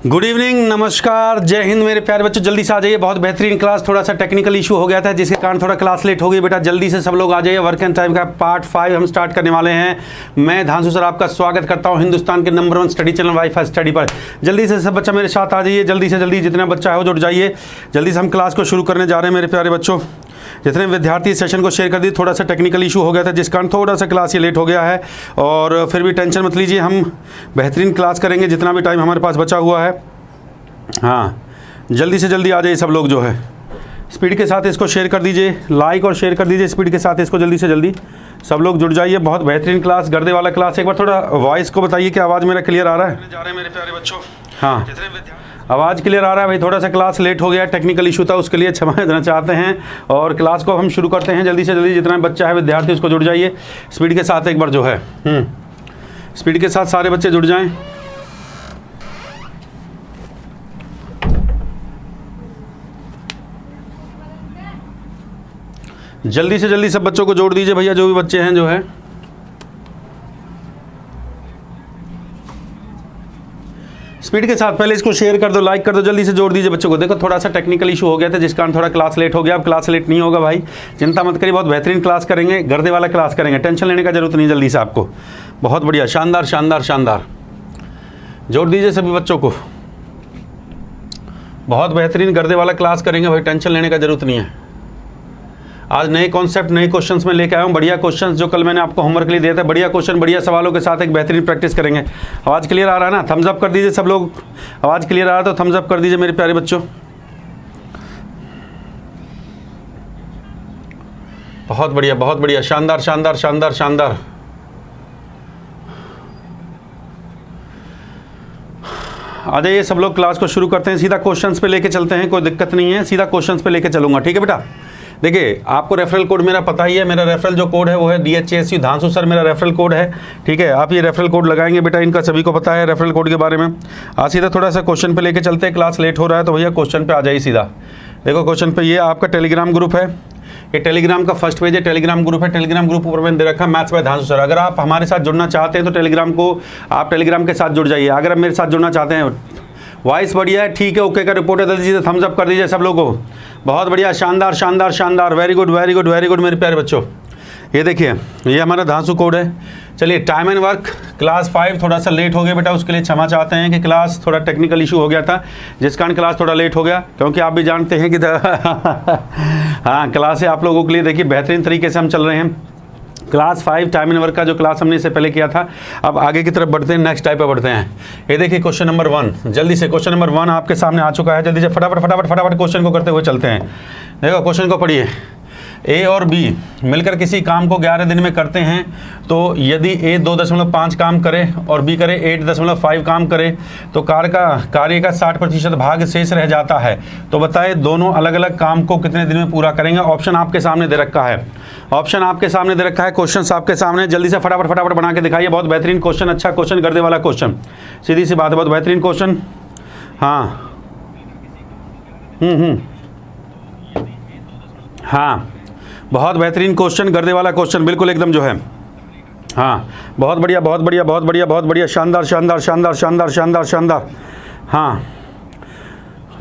Good evening, नमस्कार, जय हिंद मेरे प्यारे बच्चों। जल्दी से आ जाइए, बहुत बेहतरीन क्लास। थोड़ा सा टेक्निकल इशू हो गया था जिसके कारण थोड़ा क्लास लेट हो गई। बेटा जल्दी से सब लोग आ जाइए। वर्क एंड टाइम का पार्ट 5 हम स्टार्ट करने वाले हैं। मैं धांसू सर आपका स्वागत करता हूं हिंदुस्तान के number 1 study channel wifi study पर। जल्दी से सब बच्चा मेरे साथ आ जाइए, जल्दी से जल्दी, जितना बच्चा है वो जुड़ जाइए। जल्दी से हम क्लास को शुरू करने जा रहे हैं मेरे प्यारे बच्चों। जितने विद्यार्थी सेशन को शेयर कर दिए, थोड़ा सा टेक्निकल इशू हो गया था जिस कारण थोड़ा सा क्लास ये लेट हो गया है, और फिर भी टेंशन मत लीजिए, हम बेहतरीन क्लास करेंगे जितना भी टाइम हमारे पास बचा हुआ है। हाँ, जल्दी से जल्दी आ जाइए सब लोग, जो है स्पीड के साथ इसको शेयर कर दीजिए, लाइक और शेयर कर दीजिए स्पीड के साथ इसको। जल्दी से जल्दी सब लोग जुड़ जाइए। बहुत बेहतरीन क्लास, गर्दे वाला क्लास। एक बार थोड़ा वॉइस को बताइए कि आवाज़ मेरा क्लियर आ रहा है? जा रहे हैं मेरे प्यारे बच्चों। हाँ, आवाज़ क्लियर आ रहा है भाई। थोड़ा सा क्लास लेट हो गया, टेक्निकल इशू था, उसके लिए क्षमा देना चाहते हैं। और क्लास को हम शुरू करते हैं जल्दी से जल्दी। जितना बच्चा है विद्यार्थी उसको जुड़ जाइए स्पीड के साथ एक बार, जो है स्पीड के साथ सारे बच्चे जुड़ जाएँ। जल्दी से जल्दी सब बच्चों को जोड़ दीजिए भैया, जो भी बच्चे हैं, जो है स्पीड के साथ। पहले इसको शेयर कर दो, लाइक कर दो, जल्दी से जोड़ दीजिए बच्चों को। देखो थोड़ा सा टेक्निकल इशू हो गया था जिस कारण थोड़ा क्लास लेट हो गया। अब क्लास लेट नहीं होगा भाई, चिंता मत करिए। बहुत बेहतरीन क्लास करेंगे, गर्दे वाला क्लास करेंगे, टेंशन लेने का जरूरत नहीं। जल्दी से आपको बहुत बढ़िया, शानदार शानदार शानदार, जोड़ दीजिए सभी बच्चों को। बहुत बेहतरीन गर्दे वाला क्लास करेंगे भाई, टेंशन लेने का जरूरत नहीं है। आज नए कॉन्सेप्ट, नए क्वेश्चंस में लेके आया हूँ। बढ़िया क्वेश्चंस जो कल मैंने आपको होमवर्क के लिए दिया था। बढ़िया क्वेश्चन, बढ़िया सवालों के साथ एक बेहतरीन प्रैक्टिस करेंगे। आवाज़ क्लियर आ रहा है ना? थम्स अप कर दीजिए सब लोग। आवाज़ क्लियर आ रहा है तो थम्स अप कर दीजिए मेरे प्यारे बच्चों। बहुत बढ़िया, बहुत बढ़िया, शानदार शानदार शानदार शानदार। आ जाइए सब लोग, क्लास को शुरू करते हैं। सीधा क्वेश्चंस पे लेके चलते हैं, कोई दिक्कत नहीं है, सीधा क्वेश्चंस पे लेके चलूंगा। ठीक है बेटा? देखिए आपको रेफरल कोड मेरा पता ही है। मेरा रेफरल जो कोड है वो है DHASU धांसू सर, मेरा रेफरल कोड है। ठीक है, आप ये रेफरल कोड लगाएंगे बेटा, इनका सभी को पता है रेफरल कोड के बारे में। आज सीधा थोड़ा सा क्वेश्चन पे लेके चलते हैं। क्लास लेट हो रहा है तो भैया क्वेश्चन पे आ जाइए सीधा। देखो क्वेश्चन पे, ये आपका टेलीग्राम ग्रुप है, ये टेलीग्राम का फर्स्ट पेज है, टेलीग्राम ग्रुप है। टेलीग्राम ग्रुप ऊपर मैंने दे रखा है मैथ्स बाय धांसू सर। अगर आप हमारे साथ जुड़ना चाहते हैं तो टेलीग्राम को, आप टेलीग्राम के साथ जुड़ जाइए। अगर आप मेरे साथ जुड़ना चाहते हैं, वॉइस बढ़िया है, ठीक है, ओके का रिपोर्ट है, दीजिए, थम्स अप कर दीजिए सब लोगों को। बहुत बढ़िया, शानदार शानदार शानदार, very good very good very good मेरे प्यारे बच्चों। ये देखिए, ये हमारा धांसू कोड है। चलिए, टाइम एंड वर्क क्लास 5 थोड़ा सा लेट हो गया बेटा, उसके लिए क्षमा चाहते हैं कि क्लास थोड़ा टेक्निकल इशू हो गया था जिस कारण क्लास थोड़ा लेट हो गया। क्योंकि आप भी जानते हैं कि हाँ, क्लास है आप लोगों के लिए। देखिए बेहतरीन तरीके से हम चल रहे हैं। क्लास 5 टाइम एंड वर्क का जो क्लास हमने इससे पहले किया था, अब आगे की तरफ बढ़ते हैं, नेक्स्ट टाइप पे बढ़ते हैं। ये देखिए क्वेश्चन नंबर 1, जल्दी से क्वेश्चन नंबर 1 आपके सामने आ चुका है। जल्दी से फटाफट फटाफट फटाफट क्वेश्चन को करते हुए चलते हैं। देखो क्वेश्चन को पढ़िए। ए और बी मिलकर किसी काम को 11 दिन में करते हैं, तो यदि ए 2.5 काम करे और बी करे 8.5 काम करे, तो कार्य का 60% भाग शेष रह जाता है। तो बताए दोनों अलग अलग काम को कितने दिन में पूरा करेंगे? ऑप्शन आपके सामने दे रखा है, ऑप्शन आपके सामने दे रखा है, क्वेश्चन आपके सामने। जल्दी से फटाफट फटाफट बना के दिखाइए। बहुत बेहतरीन क्वेश्चन, अच्छा क्वेश्चन, गर्दे वाला क्वेश्चन, सीधी सी बात है, बहुत बेहतरीन क्वेश्चन। हाँ हाँ, बहुत बेहतरीन क्वेश्चन, गर्दे वाला क्वेश्चन, बिल्कुल एकदम, जो है हाँ, बहुत बढ़िया बहुत बढ़िया बहुत बढ़िया बहुत बढ़िया, शानदार शानदार शानदार शानदार शानदार शानदार। हाँ,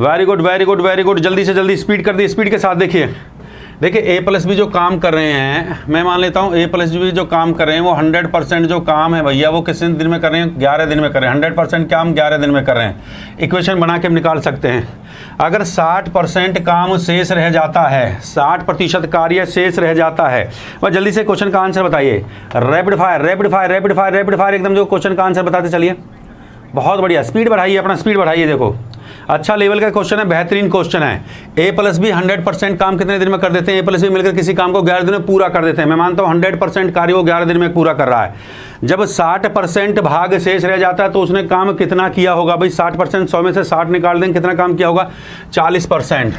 very good very good very good. जल्दी से जल्दी स्पीड कर दी, स्पीड के साथ देखिए। देखिए ए प्लस बी जो काम कर रहे हैं, मैं मान लेता हूँ ए प्लस बी जो काम कर रहे हैं वो 100% जो काम है भैया वो कितने दिन में कर रहे हैं? 11 दिन में कर रहे हैं। 100% काम 11 दिन में कर रहे हैं। इक्वेशन बना के हम निकाल सकते हैं। अगर 60% काम शेष रह जाता है, 60% कार्य शेष रह जाता है, वह जल्दी से क्वेश्चन का आंसर बताइए। Rapid fire rapid fire rapid fire rapid fire, एकदम जो क्वेश्चन का आंसर बताते चलिए। बहुत बढ़िया, स्पीड बढ़ाइए, अपना स्पीड बढ़ाइए। देखो अच्छा लेवल का क्वेश्चन है, बेहतरीन क्वेश्चन है। ए प्लस बी 100% काम कितने दिन में कर देते हैं? ए प्लस बी मिलकर किसी काम को 11 दिन में पूरा कर देते हैं। मैं मानता हूँ 100% कार्य वो 11 दिन में पूरा कर रहा है। जब 60% भाग शेष रह जाता है तो उसने काम कितना किया होगा भाई? 60%, 100 में से 60 निकाल देंगे, कितना काम किया होगा? 40%।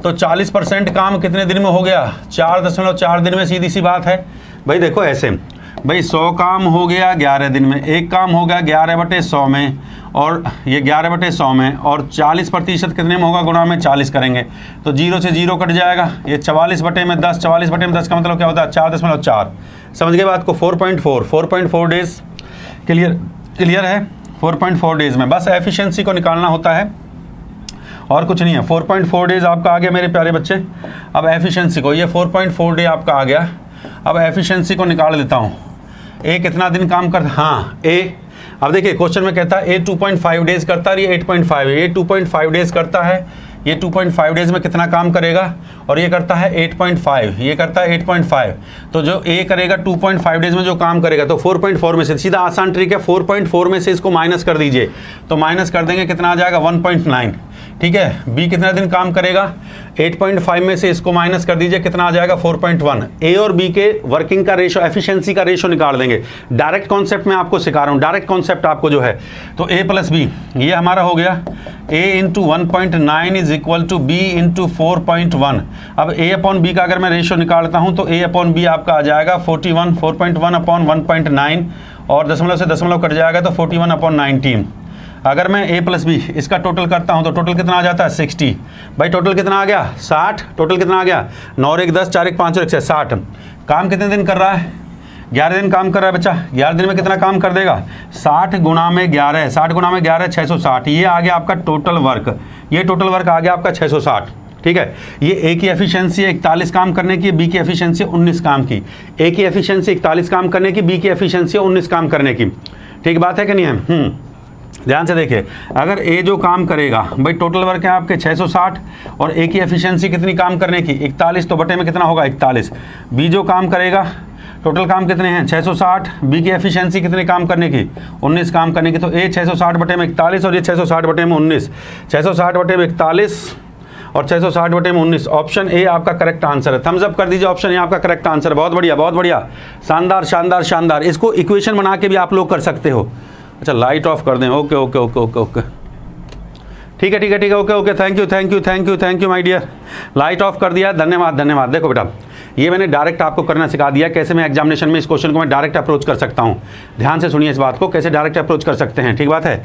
तो 40% काम कितने दिन में हो गया? 4.4 दिन में, सीधी सी बात है भाई। देखो ऐसे भाई, 100 काम हो गया 11 दिन में, एक काम हो गया 11/100 में, और ये 11/100 में, और 40% कितने में होगा? गुणा में 40 करेंगे तो 0 से 0 कट जाएगा। ये 44/10, 44/10 का मतलब क्या होता है? 4.4। समझ गए बात को? 4.4 डेज। क्लियर है? 4.4 डेज में, बस एफिशिएंसी को निकालना होता है और कुछ नहीं है। 4.4 डेज आपका आ गया मेरे प्यारे बच्चे। अब एफिशिएंसी को, ये 4.4 डे आपका आ गया। अब एफिशिएंसी को निकाल लेता हूँ। ए कितना दिन काम करता, हाँ ए, अब देखिए क्वेश्चन में कहता है ए 2.5 डेज करता है, ये 8.5 है, ये 2.5 डेज करता है, ये 2.5 डेज में कितना काम करेगा, और ये करता है 8.5, ये करता है 8.5, तो जो ए करेगा 2.5 डेज में जो काम करेगा, तो 4.4 में से, सीधा आसान ट्रिक है, 4.4 में से इसको माइनस कर दीजिए, तो माइनस कर देंगे कितना आ जाएगा 1.9, ठीक है। बी कितना दिन काम करेगा, 8.5 में से इसको माइनस कर दीजिए, कितना आ जाएगा 4.1। ए और बी के वर्किंग का रेशो, एफिशिएंसी का रेशो निकाल देंगे। डायरेक्ट कॉन्सेप्ट में आपको सिखा रहा हूँ, डायरेक्ट कॉन्सेप्ट आपको जो है, तो ए प्लस बी, ये हमारा हो गया a into 1.9 is equal to B into 4.1। अब a अपॉन बी का अगर मैं रेशो निकालता हूँ तो a अपॉन बी आपका आ जाएगा 41, 4.1 अपॉन 1.9 और दशमलव से दशमलव कट जाएगा तो 41 अपॉन 19। अगर मैं a प्लस बी इसका टोटल करता हूँ तो टोटल कितना आ जाता है 60। भाई टोटल कितना आ गया 60, टोटल कितना आ गया 9 और 1 10, 4 1 5 और 1 6 60। काम कितने दिन कर रहा है, 11 दिन काम कर रहा है बच्चा। 11 दिन में कितना काम कर देगा, 60 गुणा में 11, 60 गुणा में 11 660। ये आ गया आपका टोटल वर्क, ये टोटल वर्क आ गया आपका 660, ठीक है। ये ए की एफिशिएंसी है 41 काम करने की, बी की एफिशिएंसी 19 काम की। ए की एफिशिएंसी 41 काम करने की, बी की एफिशिएंसी 19 काम करने की, ठीक बात है कि नहीं है। ध्यान से देखिए, अगर ए जो काम करेगा, भाई टोटल वर्क है आपके 660 और ए की एफिशिएंसी कितनी काम करने की 41, तो बटे में कितना होगा 41। बी जो काम करेगा, टोटल काम कितने हैं 660, बी की एफिशिएंसी कितने काम करने की 19 काम करने की, तो ए 660 बटे में 41 और ये 660 बटे में 19, 660 बटे में 41 और 660 बटे में 19। ऑप्शन ए आपका करेक्ट आंसर है। थम्स अप कर दीजिए, ऑप्शन ए आपका करेक्ट आंसर है। बहुत बढ़िया, बहुत बढ़िया, शानदार शानदार शानदार। इसको इक्वेशन बना के भी आप लोग कर सकते हो। अच्छा लाइट ऑफ कर दें, okay okay okay okay okay, ठीक है ठीक है ठीक है, okay okay, thank you thank you thank you thank you my dear. Light off कर दिया, धन्यवाद धन्यवाद। देखो बेटा, ये मैंने डायरेक्ट आपको करना सिखा दिया, कैसे मैं एग्जामिनेशन में इस क्वेश्चन को मैं डायरेक्ट अप्रोच कर सकता हूँ। ध्यान से सुनिए इस बात को, कैसे डायरेक्ट अप्रोच कर सकते हैं, ठीक बात है।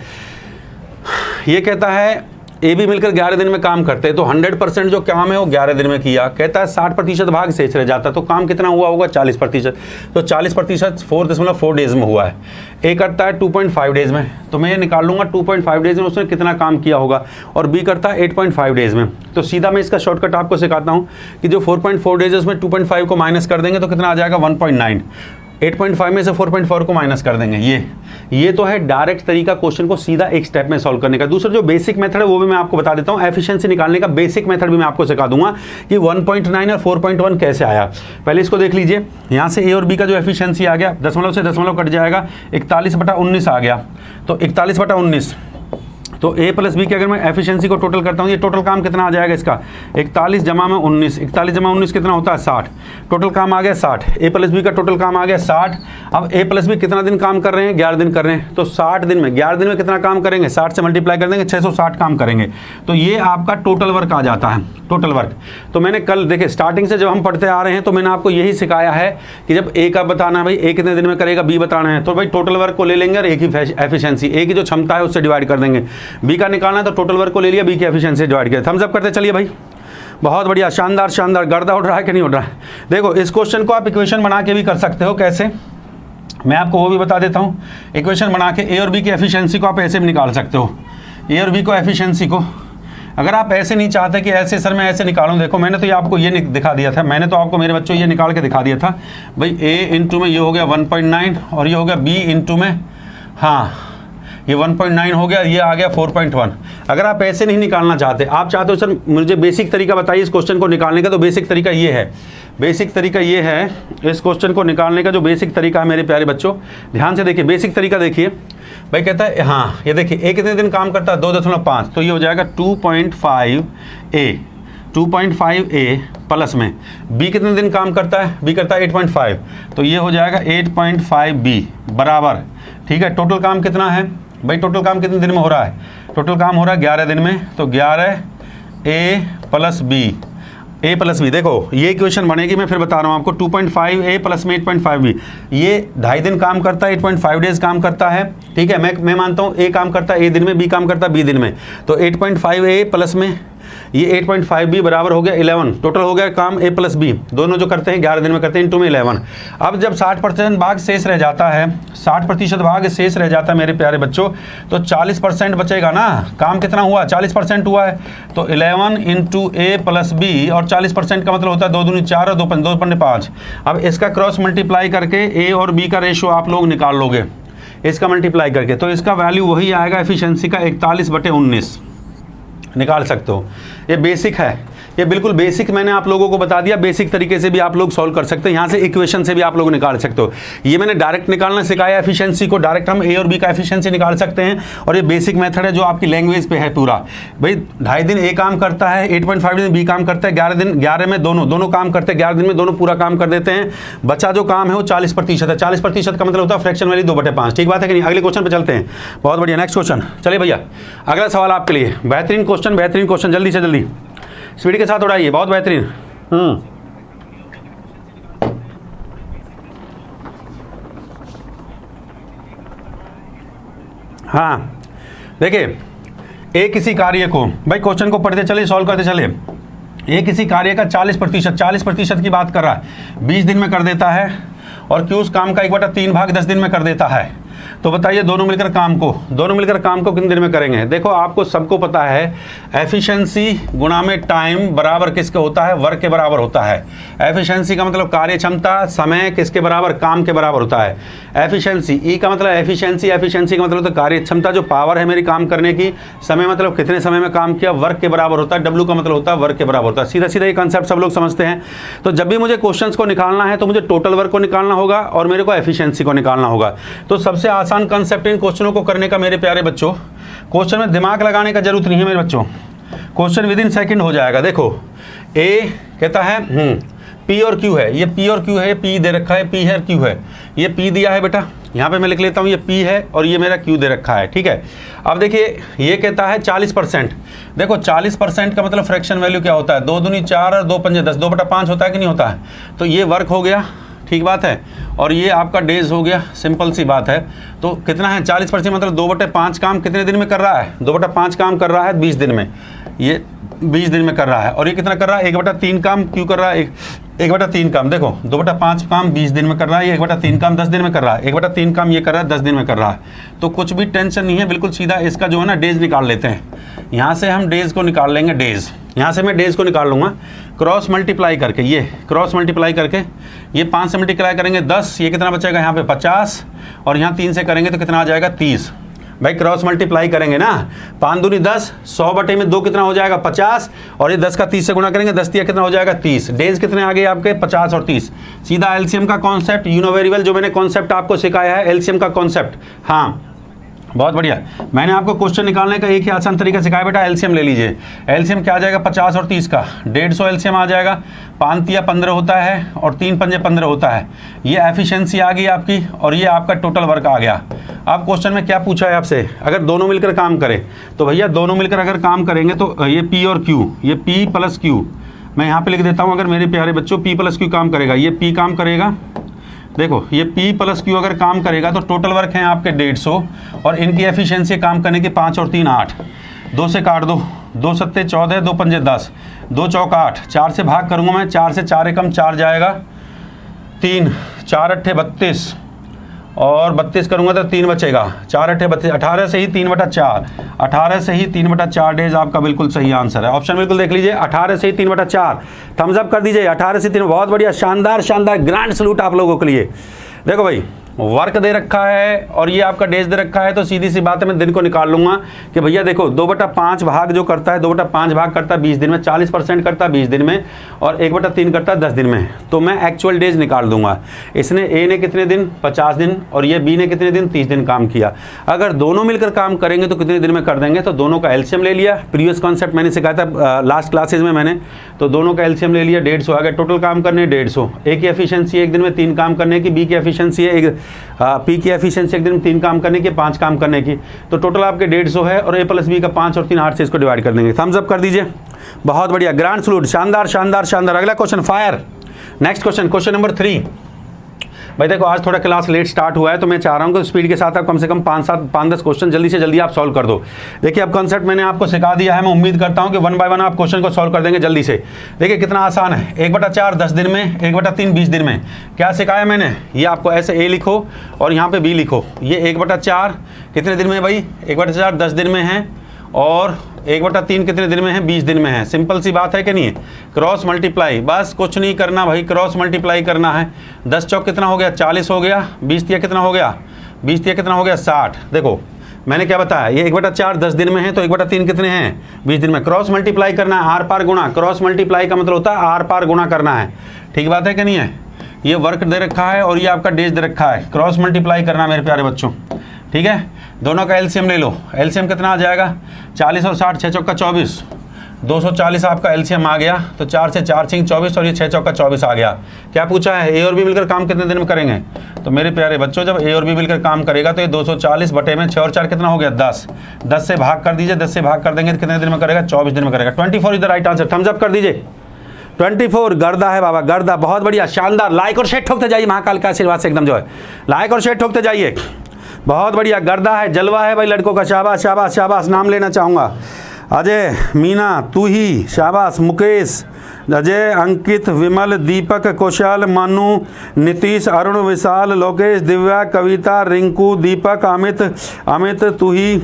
ये कहता है ए बी मिलकर 11 दिन में काम करते हैं, तो 100% जो काम है वो 11 दिन में किया। कहता है 60% भाग शेष रह जाता, तो काम कितना हुआ होगा 40%, तो 40% 4.4 डेज में हुआ है। ए करता है 2.5 डेज में, तो मैं ये निकाल लूँगा 2.5 डेज में उसने कितना काम किया होगा, और बी करता है 8.5 डेज में। तो सीधा मैं इसका शॉर्टकट आपको सिखाता हूँ कि जो 4.4 डेज है उसमें 2.5 को माइनस कर देंगे तो कितना आ जाएगा 1.9। 8.5 में से 4.4 को माइनस कर देंगे। ये तो है डायरेक्ट तरीका क्वेश्चन को सीधा एक स्टेप में सॉल्व करने का। दूसरा जो बेसिक मेथड है वो भी मैं आपको बता देता हूँ, एफिशिएंसी निकालने का बेसिक मेथड भी मैं आपको सिखा दूंगा कि 1.9 और 4.1 कैसे आया। पहले इसको देख लीजिए, यहाँ से ए और बी का जो एफिशिएंसी आ गया, दशमलव से दशमलव कट जाएगा, 41/19 आ गया, तो 41/19, तो ए प्लस बी की अगर मैं एफिशिएंसी को टोटल करता हूँ, ये टोटल काम कितना आ जाएगा इसका 41 जमा में 19, 41 जमा 19 कितना होता है 60, टोटल काम आ गया 60। ए प्लस बी का टोटल काम आ गया 60। अब ए प्लस बी कितना दिन काम कर रहे हैं 11 दिन कर रहे हैं, तो 60 दिन में 11 दिन में कितना काम करेंगे 60 से मल्टीप्लाई कर देंगे 660 काम करेंगे, तो ये आपका टोटल वर्क आ जाता है, टोटल वर्क। तो मैंने कल देखिए स्टार्टिंग से जब हम पढ़ते आ रहे हैं तो मैंने आपको यही सिखाया है कि जब ए का बताना है भाई ए कितने दिन में करेगा, बी बताना है, तो भाई टोटल वर्क को ले लेंगे और ए की एफिशिएंसी, ए की जो क्षमता है उससे डिवाइड कर देंगे। बी का निकालना है तो टोटल वर्क को ले लिया, बी की एफिशिएंसी डिवाइड किया। थम्स अप करते चलिए भाई, बहुत बढ़िया, शानदार शानदार। गर्दा उठ रहा है कि नहीं उठ रहा है। देखो इस क्वेश्चन को आप इक्वेशन बना के भी कर सकते हो, कैसे मैं आपको वो भी बता देता हूँ। इक्वेशन बना के ए और बी की एफिशिएंसी को आप ऐसे भी निकाल सकते हो। ए और बी को एफिशिएंसी को अगर आप ऐसे नहीं चाहते कि ऐसे सर मैं ऐसे निकालूं, देखो मैंने तो ये आपको ये दिखा दिया था, मैंने तो आपको मेरे बच्चों ये निकाल के दिखा दिया था भाई। ए इंटू में ये हो गया 1.9 और ये हो गया बी इंटू में, हाँ ये 1.9 हो गया, ये आ गया 4.1। अगर आप ऐसे नहीं निकालना चाहते, आप चाहते हो सर मुझे बेसिक तरीका बताइए इस क्वेश्चन को निकालने का, तो बेसिक तरीका ये है, बेसिक तरीका ये है इस क्वेश्चन को निकालने का जो बेसिक तरीका है मेरे प्यारे बच्चों, ध्यान से देखिए बेसिक तरीका देखिए। भाई कहता है हाँ ये देखिए ए कितने दिन काम करता है 2.5, तो ये हो जाएगा 2.5 ए प्लस में बी कितने दिन काम करता है, बी करता है 8.5, तो ये हो जाएगा 8.5 बी बराबर, ठीक है। टोटल काम कितना है भाई, टोटल काम कितने दिन में हो रहा है, टोटल काम हो रहा है 11 दिन में, तो 11 ए प्लस बी। देखो ये इक्वेशन बनेगी, मैं फिर बता रहा हूँ आपको। 2.5 ए प्लस में 8.5 बी, ये 2.5 दिन काम करता है, 8.5 डेज काम करता है, ठीक है। मैं मानता हूँ ए काम करता है ए दिन में, बी काम करता है बी दिन में, तो 8.5 ए प्लस में ये 8.5 भी बराबर हो गया 11, टोटल हो गया काम A प्लस B, दोनों जो करते हैं 11 दिन में करते हैं, इंटू में 11। अब जब 60% भाग शेष रह जाता है, 60% भाग शेष रह जाता है मेरे प्यारे बच्चों, तो 40% बचेगा ना। काम कितना हुआ, 40% हुआ है, तो 11 इंटू A प्लस B, और 40% का मतलब होता है 2 दूनी 4 और 2 पंजे 5। अब इसका क्रॉस मल्टीप्लाई करके A और B का रेशियो आप लोग निकाल लोगे, इसका मल्टीप्लाई करके, तो इसका वैल्यू वही आएगा एफिशिएंसी का 41/19 निकाल सकते हो। ये बेसिक है, ये बिल्कुल बेसिक मैंने आप लोगों को बता दिया, बेसिक तरीके से भी आप लोग सॉल्व कर सकते हैं, यहाँ से इक्वेशन से भी आप लोग निकाल सकते हो। ये मैंने डायरेक्ट निकालना सिखाया एफिशिएंसी को, डायरेक्ट हम A और B का एफिशिएंसी निकाल सकते हैं, और ये बेसिक मेथड है जो आपकी लैंग्वेज पे है पूरा। भाई 2.5 दिन A काम करता है, 8.5 दिन B काम करता है, 11 में दोनों काम करते हैं, 11 दिन में दोनों पूरा काम कर देते हैं। बचा जो काम है वो 40% है, 40% का मतलब होता है फ्रैक्शन वैल्यू 2/5। ठीक बात है कि नहीं? अगले क्वेश्चन पे चलते हैं। बहुत बढ़िया, नेक्स्ट क्वेश्चन। चलिए भैया अगला सवाल आपके लिए, बेहतरीन क्वेश्चन, जल्दी से जल्दी स्पीड के साथ उड़ाइए, बहुत बेहतरीन। हाँ देखिए, एक किसी कार्य को, भाई क्वेश्चन को पढ़ते चले, सॉल्व करते चले। एक किसी कार्य का 40% की बात कर रहा है, 20 दिन में कर देता है, और Q उस काम का 1/3 भाग 10 दिन में कर देता है। तो बताइए दोनों मिलकर काम को कितने दिन में करेंगे? देखो आपको सबको पता है एफिशिएंसी गुणा में टाइम बराबर किसके होता है, वर्क के बराबर होता है। एफिशिएंसी का मतलब कार्य क्षमता, समय किसके बराबर, काम के बराबर होता है। एफिशिएंसी ई का मतलब एफिशिएंसी का मतलब तो कार्य क्षमता जो पावर है मेरी काम करने की, समय मतलब कितने समय में काम किया, वर्क के बराबर होता है। डब्ल्यू का मतलब होता है वर्क के बराबर होता है। सीधा सीधा ये कंसेप्ट सब लोग समझते हैं। तो जब भी मुझे क्वेश्चंस को निकालना है तो मुझे टोटल वर्क को निकालना होगा और मेरे को एफिशिएंसी को निकालना होगा। तो सबसे आसान कंसेप्ट इन क्वेश्चनों को करने का मेरे प्यारे बच्चों, क्वेश्चन में दिमाग लगाने का जरूरत नहीं है मेरे बच्चों, क्वेश्चन विद इन सेकंड हो जाएगा। देखो ए कहता है P और Q है, ये P और Q है, ये P दे रखा है, P है Q है, ये P दिया है बेटा, यहाँ पे मैं लिख लेता हूँ ये P है और ये मेरा Q दे रखा है। ठीक है, अब देखिए ये कहता है 40%। देखो 40% का मतलब फ्रैक्शन वैल्यू क्या होता है, 2 दूनी 4 और 2 पंजे 10, 2/5 होता है कि नहीं होता है। तो ये वर्क हो गया, ठीक बात है, और ये आपका डेज हो गया, सिंपल सी बात है। तो कितना है 40% मतलब 2/5 काम कितने दिन में कर रहा है, 2/5 काम कर रहा है 20 दिन में, ये 20 दिन में कर रहा है। और ये कितना कर रहा है, 1/3 काम क्यों कर रहा है, 1/3 काम। देखो 2/5 काम 20 दिन में कर रहा है, ये 1/3 काम 10 दिन में कर रहा है, 1/3 काम ये कर रहा है 10 दिन में कर रहा है। तो कुछ भी टेंशन नहीं है, बिल्कुल सीधा इसका जो है ना डेज निकाल लेते हैं। यहाँ से हम डेज को निकाल लेंगे, डेज यहाँ से मैं डेज को निकाल लूँगा क्रॉस मल्टीप्लाई करके, ये क्रॉस मल्टीप्लाई करके, ये 5 से मल्टीप्लाई करेंगे 10, ये कितना बचेगा यहाँ पे 50, और यहाँ 3 से करेंगे तो कितना आ जाएगा 30। भाई क्रॉस मल्टीप्लाई करेंगे ना, 5 दूनी 10, 100/2 कितना हो जाएगा 50, और ये 10 का 30 से गुणा करेंगे, 10 दिया कितना हो जाएगा 30। डेज कितने आ गए आपके 50 और 30। सीधा एलसीएम का concept, you know very well, जो मैंने कॉन्सेप्ट आपको सिखाया है एलसीएम का कॉन्सेप्ट। हाँ बहुत बढ़िया, मैंने आपको क्वेश्चन निकालने का एक ही आसान तरीका सिखाया बेटा, एलसीएम ले लीजिए। एलसीएम क्या आ जाएगा 50 और 30 का 150 एलसीएम आ जाएगा, 5 तिया 15 होता है और 3 पंजे 15 होता है। ये एफिशिएंसी आ गई आपकी, और ये आपका टोटल वर्क आ गया। अब क्वेश्चन में क्या पूछा है आपसे, अगर दोनों मिलकर काम करें, तो भैया दोनों मिलकर अगर काम करेंगे तो ये P और Q, ये P प्लस Q, मैं यहाँ पे लिख देता हूँ। अगर मेरे प्यारे बच्चों P प्लस Q काम करेगा, ये P काम करेगा, देखो ये P प्लस Q अगर काम करेगा तो टोटल वर्क है आपके 150, और इनकी एफिशिएंसी काम करने की 5 और 3 8, 2 से काट दो, 2 सत्ते 14, 2 पंजे 10, 2 चौक 8, 4 से भाग करूँगा मैं, 4 से 4 एकम 4 जाएगा, 3, 4 अट्ठे 32, और 32 करूँगा तो 3 बचेगा, 4 अट्ठे 32, 18 से ही 3/4, 18 से ही 3/4 डेज आपका बिल्कुल सही आंसर है। ऑप्शन बिल्कुल देख लीजिए, 18 से ही 3/4, थम्स अप कर दीजिए, 18 से 3, बहुत बढ़िया, शानदार शानदार, ग्रैंड सलूट आप लोगों के लिए। देखो भाई वर्क दे रखा है और ये आपका डेज दे रखा है, तो सीधी सी बात है मैं दिन को निकाल लूंगा कि भैया देखो 2/5 भाग जो करता है, 2/5 भाग करता है 20 दिन में, 40% करता है 20 दिन में, और 1/3 करता है 10 दिन में। तो मैं एक्चुअल डेज निकाल दूंगा। इसने ए ने कितने दिन 50 दिन, और ये बी ने कितने दिन 30 दिन काम किया। अगर दोनों मिलकर काम करेंगे तो कितने दिन में कर देंगे, तो दोनों का एलसीएम ले लिया। प्रीवियस कॉन्सेप्ट मैंने सिखाया था लास्ट क्लासेज में मैंने, तो दोनों का एलसीएम ले लिया, 150 आ गया। टोटल काम करने 150, ए की एफिशिएंसी एक दिन में 3 काम करने की, बी की एफिशिएंसी है पी की एफिशिएंसी एक दिन में 3 काम करने की, 5 काम करने की, तो टोटल आपके 150 है, और ए प्लस बी का 5 और 3 8 से इसको डिवाइड कर देंगे। थम्स अप कर दीजिए, बहुत बढ़िया, ग्रैंड सलूट, शानदार शानदार शानदार। अगला question fire, next question, question number 3। भाई देखो आज थोड़ा क्लास लेट स्टार्ट हुआ है तो मैं चाह रहा हूँ कि स्पीड के साथ आप कम से कम 5-10 क्वेश्चन जल्दी से जल्दी आप सॉल्व कर दो। देखिए अब कॉन्सेप्ट मैंने आपको सिखा दिया है, मैं उम्मीद करता हूँ कि 1 बाय 1 आप क्वेश्चन को सॉल्व कर देंगे जल्दी से। देखिए कितना आसान है, 1/4 10 दिन में, 1/3 20 दिन में। क्या सिखाया मैंने, ये आपको ऐसे ए लिखो और यहाँ पे बी लिखो। ये 1/4 कितने दिन में है भाई, 1/4 10 दिन में है और 1/3 कितने दिन में है, 20 दिन में है। सिंपल सी बात है कि नहीं है। क्रॉस मल्टीप्लाई, बस कुछ नहीं करना भाई, क्रॉस मल्टीप्लाई करना है। 10 चौक कितना हो गया, 40 हो गया। 20 तिया कितना हो गया, 20 तिया कितना हो गया, 60। देखो मैंने क्या बताया, ये 1/4 10 दिन में है तो 1/3 कितने हैं, 20 दिन में। क्रॉस मल्टीप्लाई करना है, आर पार गुणा। क्रॉस मल्टीप्लाई का मतलब होता है आर पार गुणा करना है। ठीक बात है कि नहीं है। ये वर्क दे रखा है और ये आपका डेज दे रखा है, क्रॉस मल्टीप्लाई करना मेरे प्यारे बच्चों। ठीक है, दोनों का एलसीएम ले लो। एलसीएम कितना आ जाएगा, 40 और 60, 6 चौका 24, 240 आपका एलसीएम आ गया। तो 4 से 4 6 24 और ये 6 चौका 24 आ गया। क्या पूछा है, ए और बी मिलकर काम कितने दिन में करेंगे। तो मेरे प्यारे बच्चों जब ए और बी मिलकर काम करेगा तो ये 240 बटे में 6 और 4 कितना हो गया, 10। 10 से भाग कर दीजिए, 10 से भाग कर देंगे तो कितने दिन में करेगा, 24 दिन में करेगा। 24 is the right answer, thumbs up कर दीजिए। 24 गर्दा है बाबा, गर्दा। बहुत बढ़िया, शानदार। लाइक और शेयर ठोकते जाइए, महाकाल का आशीर्वाद से एकदम जो है लाइक और शेयर ठोकते जाइए। बहुत बढ़िया, गर्दा है, जलवा है भाई लड़कों का। शाबाश शाबाश शाबाश। नाम लेना चाहूँगा, अजय, मीना, तू ही, शाबाश। मुकेश, अजय, अंकित, विमल, दीपक, कौशल, मानू, नीतीश, अरुण, विशाल, लोकेश, दिव्या, कविता, रिंकू, दीपक, अमित, तू ही,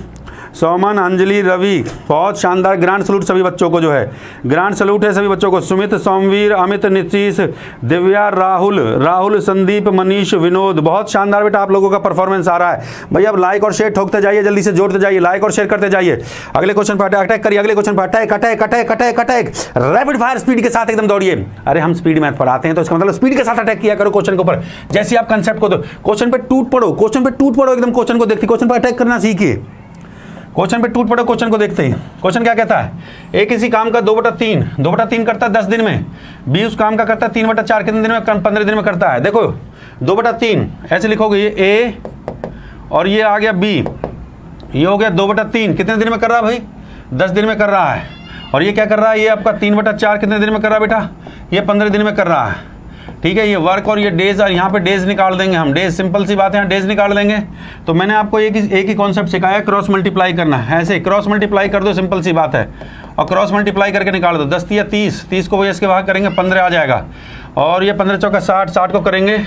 सोमन, अंजलि, रवि। बहुत शानदार, ग्रांड सलूट सभी बच्चों को जो है, ग्रांड सलूट है सभी बच्चों को। सुमित, सोमवीर, अमित, नीतीश, दिव्या, राहुल, संदीप, मनीष, विनोद। बहुत शानदार बेटा आप लोगों का परफॉर्मेंस आ रहा है भाई। अब लाइक और शेयर ठोकते जाइए, जल्दी से जोड़ते जाइए, लाइक और शेयर करते जाइए। अगले क्वेश्चन पर अटैक करिए, अगले क्वेश्चन पर अटैक रैपिड फायर स्पीड के साथ एकदम दौड़िए। अरे हम स्पीड मैथ पढ़ाते हैं तो इसका मतलब स्पीड के साथ अटैक किया करो क्वेश्चन के ऊपर। जैसे आप कंसेप्ट को दो, क्वेश्चन पे टूट पड़ो, एकदम क्वेश्चन को देखते, क्वेश्चन पर अटैक करना सीखिए। क्वेश्चन पे टूट पड़ो, क्वेश्चन को देखते हैं। क्वेश्चन क्या कहता है, ए किसी काम का 2/3 करता है 10 दिन में, बी उस काम का करता है 3/4 कितने दिन में, 15 दिन में करता है। देखो 2/3 ऐसे लिखोगे, ये ए और ये आ गया बी, ये हो गया 2/3 कितने दिन में कर रहा है भाई, 10 दिन में कर रहा है। और ये क्या कर रहा है, ये आपका 3/4 कितने दिन में कर रहा है बेटा, ये 15 दिन में कर रहा है। ठीक है, ये वर्क और ये डेज, और यहाँ पे डेज निकाल देंगे हम, डेज सिंपल सी बात है, यहाँ डेज निकाल देंगे। तो मैंने आपको एक ही कॉन्सेप्ट सिखाया, क्रॉस मल्टीप्लाई करना है। ऐसे क्रॉस मल्टीप्लाई कर दो, सिंपल सी बात है, और क्रॉस मल्टीप्लाई करके निकाल दो। 10 या 30 को वही इसके भाग करेंगे, 15 आ जाएगा। और ये 15 चौका 60 को करेंगे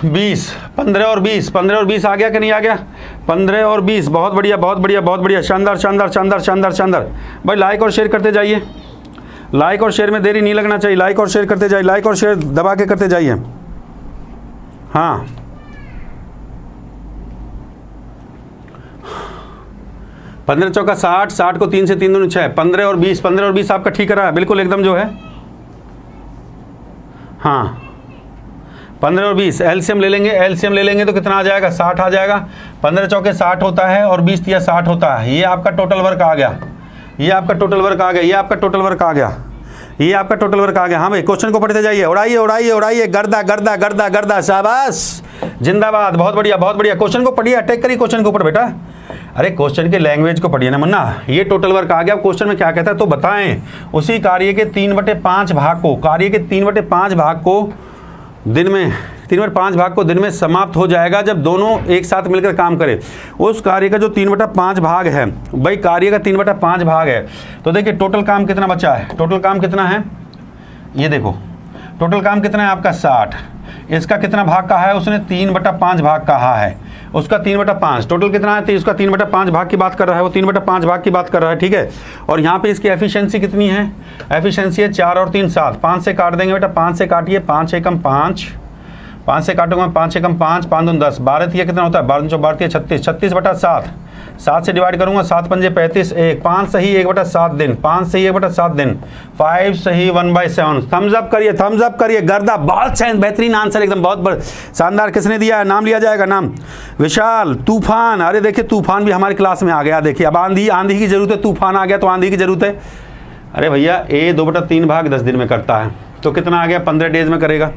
20, 15 और 20 आ गया कि नहीं आ गया, 15 और 20। बहुत बढ़िया, शानदार। भाई लाइक और शेयर करते जाइए, लाइक और शेयर में देरी नहीं लगना चाहिए, लाइक और शेयर करते जाइए, लाइक और शेयर दबा के करते जाइए। हाँ 15 चौका 60 को 3 से 3 दूनी 6, 15 और 20 आपका ठीक रहा है बिल्कुल एकदम जो है। हाँ 15 और 20 एलसीएम ले लेंगे तो कितना आ जाएगा, 60 आ जाएगा। 15 चौके 60 होता है और 20 तिया 60 होता है। ये आपका टोटल वर्क आ गया, ये आपका टोटल वर्क आ गया। हाँ भाई क्वेश्चन को पढ़ते जाइए, उड़ाइए, गर्दा, शाबाश, जिंदाबाद। बहुत बढ़िया। क्वेश्चन को पढ़िए, अटैक करिए क्वेश्चन के ऊपर बेटा। अरे क्वेश्चन के लैंग्वेज को पढ़िए ना मुन्ना। ये टोटल वर्क आ गया, क्वेश्चन में क्या कहता है तो बताएं। उसी कार्य के 3/5 भाग को दिन में 3/5 भाग को दिन में समाप्त हो जाएगा जब दोनों एक साथ मिलकर काम करें। उस कार्य का जो 3/5 भाग है भाई, कार्य का 3/5 भाग है। तो देखिए टोटल काम कितना बचा है, टोटल काम कितना है, ये देखो टोटल काम कितना है आपका 60। इसका कितना भाग कहा है उसने, 3/5 भाग कहा है। उसका 3/5 टोटल कितना है, तो इसका 3/5 भाग की बात कर रहा है, वो 3/5 भाग की बात कर रहा है। ठीक है, और यहाँ पे इसकी एफिशिएंसी कितनी है, एफिशिएंसी है 4 और 3 7। 5 से काट देंगे बेटा, 5 से काटिए, 5 एकम 5, 5 से काटूंगा, 5 एकम 5, 5 दून 10, 12 तिया कितना होता है, 12 चौ 12 तिया 36, 36/7। 7 से डिवाइड करूंगा, 7 पंजे 35, 1 5 सही 1/7 दिन, 5 सही 1/7 दिन, 5 सही 1/7। थम्स अप करिए, गर्दा। बहुत बेहतरीन आंसर एकदम, बहुत शानदार। किसने दिया है, नाम लिया जाएगा, नाम विशाल। तूफान, अरे देखिए तूफान भी हमारी क्लास में आ गया। देखिए अब आंधी की जरूरत है, तूफान आ गया तो आंधी की जरूरत है। अरे भैया ए 2/3 भाग 10 दिन में करता है तो कितना आ गया, 15 डेज में करेगा।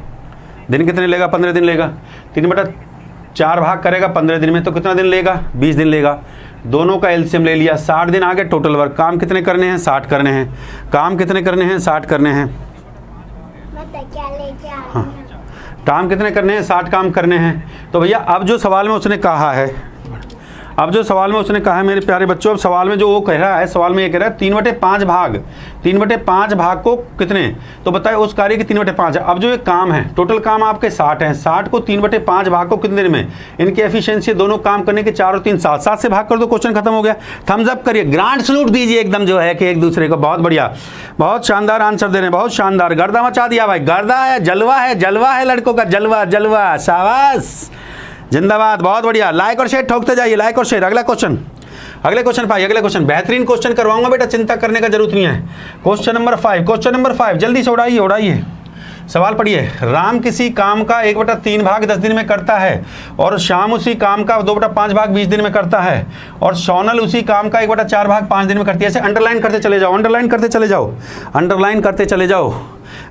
दिन कितने लेगा, 15 दिन लेगा। 3/4 भाग करेगा 15 दिन में तो कितना दिन लेगा, 20 दिन लेगा। दोनों का एलसीएम ले लिया, 60 दिन आ गए टोटल वर्क। काम कितने करने हैं, 60 करने हैं। काम कितने करने हैं, 60 करने हैं। हाँ काम कितने करने हैं? 60 काम करने हैं। तो भैया अब जो सवाल में उसने कहा है, अब जो सवाल में उसने कहा है मेरे प्यारे बच्चों, अब सवाल में जो वो कह रहा है, सवाल में ये कह रहा है 3/5 भाग, 3/5 भाग को कितने, तो बताए उस कार्य की 3/5 है। अब जो ये काम है, टोटल काम आपके 60 है, 60 को 3/5 भाग को कितने दिन में, इनकी एफिशिएंसी दोनों काम करने के 4 और 3 7, 7 से भाग कर दो, क्वेश्चन खत्म हो गया। थम्स अप करिए, ग्रांड सलूट दीजिए एकदम जो है कि एक दूसरे को। बहुत बढ़िया, बहुत शानदार आंसर दे रहे हैं, बहुत शानदार, गर्दा मचा दिया भाई, गर्दा है, जलवा है, जलवा है लड़कों का, जलवा जलवा, शाबाश, जिंदाबाद, बहुत बढ़िया। लाइक और शेयर ठोकते जाइए, लाइक और शेयर। अगला क्वेश्चन, अगले क्वेश्चन भाई, अगले क्वेश्चन, बेहतरीन क्वेश्चन करवाऊंगा बेटा, चिंता करने का जरूरत नहीं है। क्वेश्चन नंबर 5, क्वेश्चन नंबर 5, जल्दी से उड़ाइए उड़ाइए, सवाल पढ़िए। राम किसी काम का 1/3 भाग 10 दिन में करता है और श्याम उसी काम का 2/5 भाग 20 दिन में करता है और सोनल उसी काम का 1/4 भाग 5 दिन में करती है। ऐसे अंडरलाइन करते चले जाओ, अंडरलाइन करते चले जाओ, अंडरलाइन करते चले जाओ,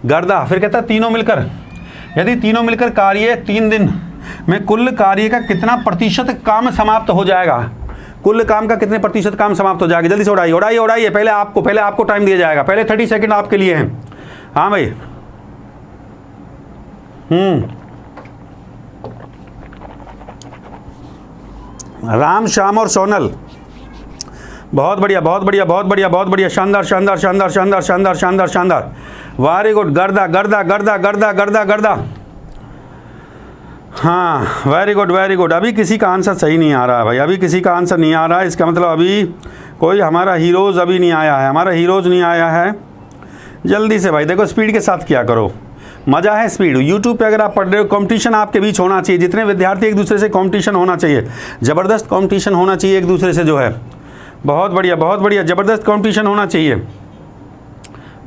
गर्दा। फिर कहता है तीनों मिलकर, यदि तीनों मिलकर कार्य 3 दिन में कुल कार्य का कितना प्रतिशत काम समाप्त हो जाएगा, कुल काम का कितने प्रतिशत काम समाप्त हो जाएगा। जल्दी से उड़ाइए उड़ाइए उड़ाइए, पहले आपको टाइम दिया जाएगा, पहले 30 सेकंड आपके लिए हैं। हाँ भाई, राम, श्याम और सोनल, बहुत बढ़िया बहुत बढ़िया बहुत बढ़िया बहुत बढ़िया, शानदार शानदार शानदार शानदार शानदार शानदार शानदार, वेरी गुड, गर्दा गर्दा गर्दा गर्दा गर्दा गर्दा, हाँ वेरी गुड वेरी गुड। अभी किसी का आंसर सही नहीं आ रहा है भाई, अभी किसी का आंसर नहीं आ रहा है, इसका मतलब अभी कोई हमारा हीरोज़ अभी नहीं आया है, हमारा हीरोज़ नहीं आया है। जल्दी से भाई, देखो स्पीड के साथ किया करो, मज़ा है स्पीड। यूट्यूब पे अगर आप पढ़ रहे हो, कंपटीशन आपके बीच होना चाहिए, जितने विद्यार्थी एक दूसरे से कंपटीशन होना चाहिए, ज़बरदस्त कंपटीशन होना चाहिए एक दूसरे से जो है। बहुत बढ़िया, ज़बरदस्त कंपटीशन होना चाहिए।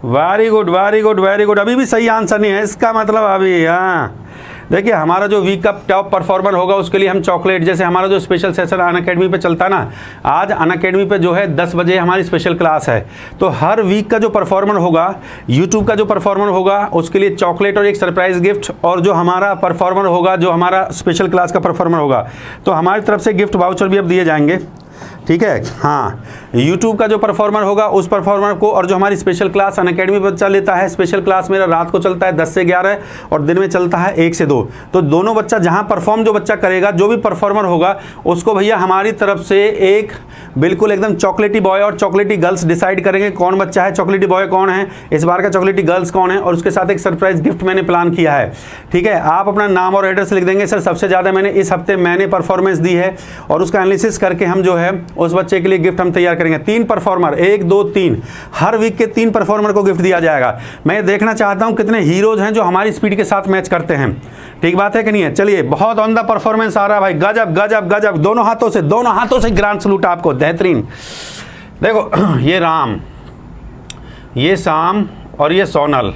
Very good very good very good. अभी भी सही आंसर नहीं है, इसका मतलब अभी, हाँ देखिए, हमारा जो वीक का टॉप परफॉर्मर होगा उसके लिए हम चॉकलेट, जैसे हमारा जो स्पेशल सेशन अनअकैडमी पे चलता है ना, आज अनअकैडमी पे जो है 10 बजे हमारी स्पेशल क्लास है, तो हर वीक का जो परफॉर्मर होगा, यूट्यूब का जो परफॉर्मर होगा, उसके लिए चॉकलेट और एक सरप्राइज गिफ्ट, और जो हमारा परफॉर्मर होगा, जो हमारा स्पेशल क्लास का परफॉर्मर होगा, तो हमारी तरफ से गिफ्ट वाउचर भी अब दिए जाएंगे, ठीक है। हाँ, यूट्यूब का जो परफॉर्मर होगा उस परफॉर्मर को, और जो हमारी स्पेशल क्लास अनअकैडमी पर चल लेता है, स्पेशल क्लास मेरा रात को चलता है 10 से 11 और दिन में चलता है 1 से 2, तो दोनों बच्चा जहां परफॉर्म जो बच्चा करेगा, जो भी परफॉर्मर होगा उसको भैया हमारी तरफ से एक बिल्कुल एकदम चॉकलेटी बॉय और चॉकलेटी गर्ल्स डिसाइड करेंगे कौन बच्चा है, चॉकलेटी बॉय कौन है, इस बार का चॉकलेटी गर्ल्स कौन है, और उसके साथ एक सरप्राइज गिफ्ट मैंने प्लान किया है, ठीक है। आप अपना नाम और एड्रेस लिख देंगे, सर सबसे ज़्यादा मैंने इस हफ्ते मैंने परफॉर्मेंस दी है, और उसका एनालिसिस करके हम जो है उस बच्चे के लिए गिफ्ट हम तैयार करेंगे। 3 परफॉर्मर, 1 2 3, हर वीक के 3 परफॉर्मर को गिफ्ट दिया जाएगा। मैं देखना चाहता हूं कितने हीरोज हैं जो हमारी स्पीड के साथ मैच करते हैं, ठीक बात है कि नहीं है। चलिए, बहुत ऑन द परफॉर्मेंस आ रहा है भाई, गजब गजब गजब, दोनों हाथों से ग्रांड सलूट आपको, बेहतरीन। देखो, ये राम, ये शाम और ये सोनल,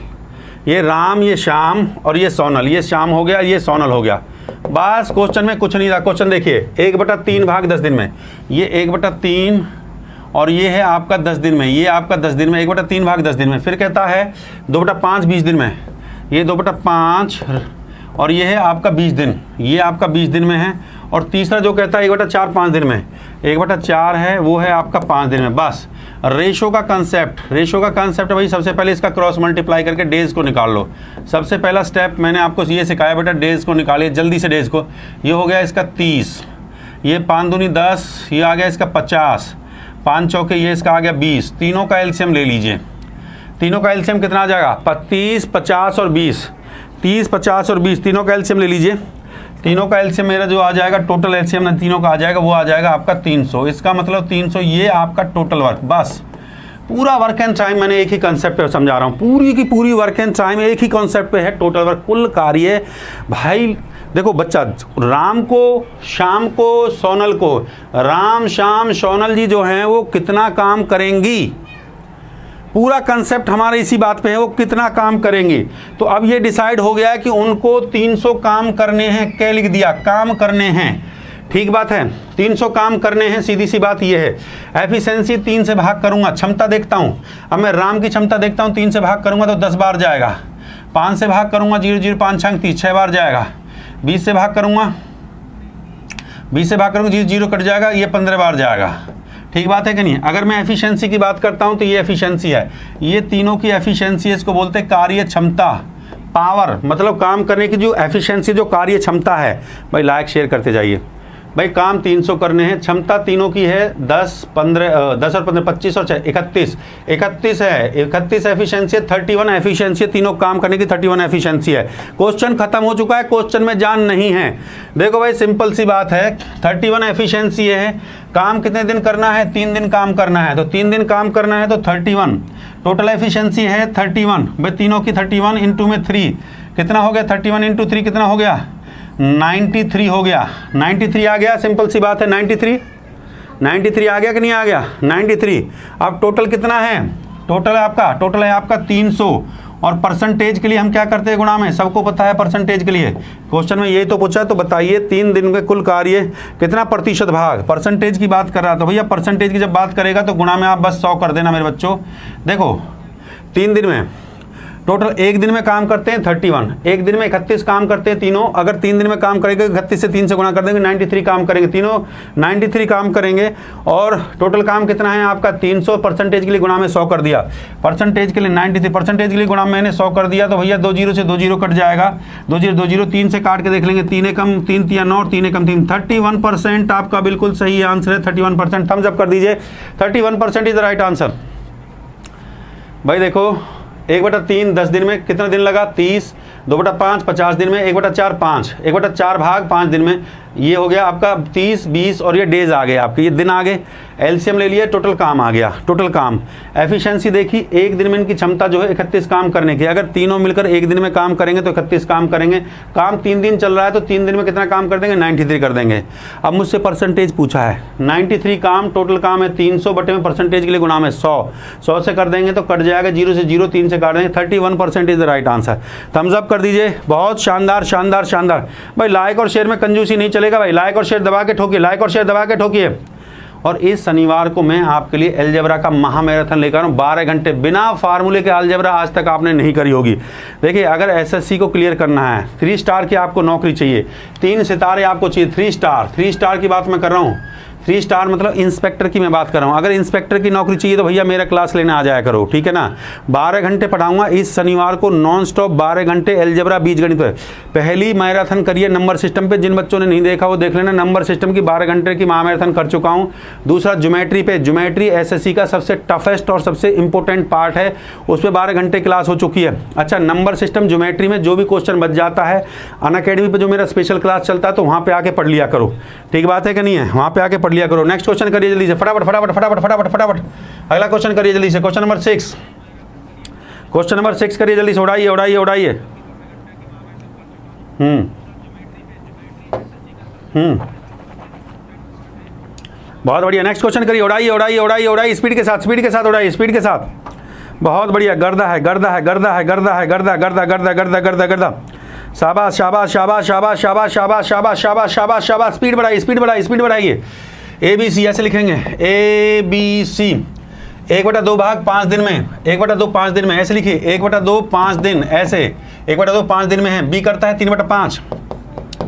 ये राम, ये श्याम और ये सोनल, ये श्याम हो गया, ये सोनल हो गया, बस क्वेश्चन में कुछ नहीं था। क्वेश्चन देखिए, 1/3 भाग 10 दिन में, ये 1/3 और ये है आपका 10 दिन में, ये आपका 10 दिन में, 1/3 भाग 10 दिन में। फिर कहता है 2/5 20 दिन में, ये 2/5 और ये है आपका 20 दिन, ये आपका 20 दिन में है। और तीसरा जो कहता है 1/4 5 दिन में, 1/4 है वो है आपका 5 दिन में। बस रेशो का कंसेप्ट भाई, सबसे पहले इसका क्रॉस मल्टीप्लाई करके डेज को निकाल लो। सबसे पहला स्टेप मैंने आपको ये सिखाया बेटा, डेज को निकालिए जल्दी से। डेज को, ये हो गया इसका 30, ये 5 दूनी 10, ये आ गया इसका 50, 5 चौके ये इसका आ गया 20। तीनों का एलसीएम ले लीजिए, तीनों का एलसीएम कितना आ जाएगा, 30 50 और 20, 30 50 और 20, तीनों का एलसीएम ले लीजिए। तीनों का एलसीएम मेरा जो आ जाएगा, टोटल एलसीएम ना तीनों का आ जाएगा, वो आ जाएगा आपका 300। इसका मतलब 300 ये आपका टोटल वर्क। बस पूरा वर्क एंड टाइम मैंने एक ही कंसेप्ट पे समझा रहा हूँ, पूरी की पूरी वर्क एंड टाइम एक ही कॉन्सेप्ट पे है, टोटल वर्क, कुल कार्य। भाई देखो बच्चा, राम को, शाम को, सोनल को, राम शाम सोनल जी जो हैं वो कितना काम करेंगी, पूरा कंसेप्ट हमारा इसी बात पे है, वो कितना काम करेंगी। तो अब ये डिसाइड हो गया है कि उनको 300 काम करने हैं। क्या लिख दिया, काम करने हैं, ठीक बात है, 300 काम करने हैं, सीधी सी बात ये है। एफिशिएंसी 3 से भाग करूंगा, क्षमता देखता हूं, अब मैं राम की क्षमता देखता हूं, 3 से भाग करूंगा तो 10 बार जाएगा, 5 से भाग करूंगा 0 0 5 6 30 6 बार जाएगा, 20 से भाग करूंगा 0 0 कट जाएगा, ये 15 बार जाएगा, ठीक बात है कि नहीं। अगर मैं एफिशिएंसी की बात करता हूं तो ये एफिशिएंसी है, ये तीनों की एफिशिएंसी है, इसको बोलते हैं कार्य क्षमता, पावर मतलब काम करने की जो एफिशिएंसी, जो कार्य क्षमता है। भाई लाइक शेयर करते जाइए। भाई काम 300 करने हैं, क्षमता तीनों की है 10 और 15 25 और 31 है। 31 एफिशिएंसी है, 31 एफिशिएंसी है, तीनों काम करने की 31 एफिशिएंसी है। क्वेश्चन खत्म हो चुका है, क्वेश्चन में जान नहीं है। देखो भाई सिंपल सी बात है, 31 एफिशिएंसी है, काम कितने दिन करना है, 3 दिन काम करना है, तो 3 दिन काम करना है तो 31 टोटल एफिशिएंसी है 31। भाई तीनों की 31 इंटू में 3 कितना हो गया, 31 इंटू 3 कितना हो गया, 93 हो गया। 93 आ गया, सिंपल सी बात है। 93 आ गया कि नहीं आ गया, 93। अब टोटल कितना है, टोटल है आपका 300। और परसेंटेज के लिए हम क्या करते हैं, गुणा में, सबको पता है परसेंटेज के लिए। क्वेश्चन में यही तो पूछा है, तो बताइए 3 दिन में कुल कार्य कितना प्रतिशत भाग, परसेंटेज की बात कर रहा था भैया। परसेंटेज की जब बात करेगा तो गुणा में आप बस 100 कर देना मेरे बच्चों। देखो 3 दिन में टोटल, एक दिन में काम करते हैं 31, एक दिन में 31 काम करते हैं तीनों। अगर 3 दिन में काम करेंगे 31 से 3 से गुणा कर देंगे, 93 काम करेंगे तीनों, 93 काम करेंगे। और टोटल काम कितना है आपका 300, परसेंटेज के लिए गुणा में 100 कर दिया। परसेंटेज के लिए 93, परसेंटेज के लिए गुणा मैंने 100 कर दिया, तो भैया 2 0 से 2 0 कट जाएगा। 2 0 3 से काट के देख लेंगे, 3 एकम 3 3 9 3 एकम 3, 31% आपका बिल्कुल सही आंसर है। 31%, थम्स अप कर दीजिए। 31% इज द राइट आंसर। भाई देखो 1/3 10 दिन में कितना दिन लगा, 30, 2/5 50 दिन में, 1/4 5, 1/4 भाग 5 दिन में, ये हो गया आपका 30 20 और ये डेज आ गए आपके, ये दिन आ गए। एलसीएम ले लिया, टोटल काम आ गया। टोटल काम एफिशिएंसी देखी, एक दिन में इनकी क्षमता जो है 31 काम करने की। अगर तीनों मिलकर एक दिन में काम करेंगे तो 31 काम करेंगे। काम 3 दिन चल रहा है तो 3 दिन में कितना काम कर देंगे, 93 कर देंगे। अब मुझसे परसेंटेज पूछा है, 93 काम, टोटल काम है 300 बटे में परसेंटेज के लिए गुणा में 100 से कर देंगे तो कट जाएगा, 0 से 0 3 से काट देंगे। 31% is the right answer. Thumbs up कर दीजिए। बहुत शानदार शानदार शानदार। भाई लाइक और शेयर में कंजूसी नहीं चलेगा भाई, लाइक और शेयर दबा के ठोकिए, लाइक और शेयर दबा के ठोकिए। और इस शनिवार को मैं आपके लिए अलजेब्रा का महामैराथन लेकर आऊँ, 12 घंटे बिना फार्मूले के अलजेब्रा आज तक आपने नहीं करी होगी। देखिए अगर एसएससी को क्लियर करना है, 3 स्टार की आपको नौकरी चाहिए, 3 सितारे आपको चाहिए, 3 स्टार की बात मैं कर रहा हूँ। 3 स्टार मतलब इंस्पेक्टर की मैं बात कर रहा हूँ। अगर इंस्पेक्टर की नौकरी चाहिए तो भैया मेरा क्लास लेने आ जाया करो, ठीक है ना। 12 घंटे पढ़ाऊंगा इस शनिवार को नॉन स्टॉप, 12 घंटे अलजेब्रा बीजगणित पे। पहली मैराथन करिए नंबर सिस्टम पे, जिन बच्चों ने नहीं देखा वो देख लेना। नंबर सिस्टम की 12 घंटे की महामैराथन कर चुका हूँ। दूसरा ज्योमेट्री पे, ज्योमेट्री एसएससी का सबसे टफेस्ट और सबसे इंपॉर्टेंट पार्ट है, उस पर 12 घंटे क्लास हो चुकी है। अच्छा नंबर सिस्टम ज्योमेट्री में जो भी क्वेश्चन बच जाता है, अनअकैडमी पे जो मेरा स्पेशल क्लास चलता है तो वहाँ पे आके पढ़ लिया करो, ठीक बात है कि नहीं है, वहाँ पे आके पढ़ लिया करो। नेक्स्ट क्वेश्चन करिए जल्दी से, फटाफट फटाफट फटाफट फटाफट फटाफट। अगला क्वेश्चन करिए जल्दी से, क्वेश्चन नंबर 6। क्वेश्चन नंबर 6 करिए जल्दी से, उड़ाइए उड़ाइए उड़ाइए। बहुत बढ़िया। नेक्स्ट क्वेश्चन करिए, उड़ाइए उड़ाइए उड़ाइए उड़ाइए, स्पीड के साथ, स्पीड के साथ उड़ाइए, स्पीड के साथ। बहुत बढ़िया। गर्दा है गर्दा है गर्दा है गर्दा है गर्दा गर्दा गर्दा गर्दा गर्दा गर्दा। शाबाश शाबाश शाबाश शाबाश शाबाश शाबाश शाबाश शाबाश शाबाश शाबाश। स्पीड बढ़ाइए स्पीड बढ़ाइए स्पीड बढ़ाइए। ABC ऐसे लिखेंगे, ABC 1/2 भाग 5 दिन में, 1/2 5 दिन में, ऐसे लिखिए 1/2 5 दिन, ऐसे 1/2 5 दिन में है। B करता है 3/5,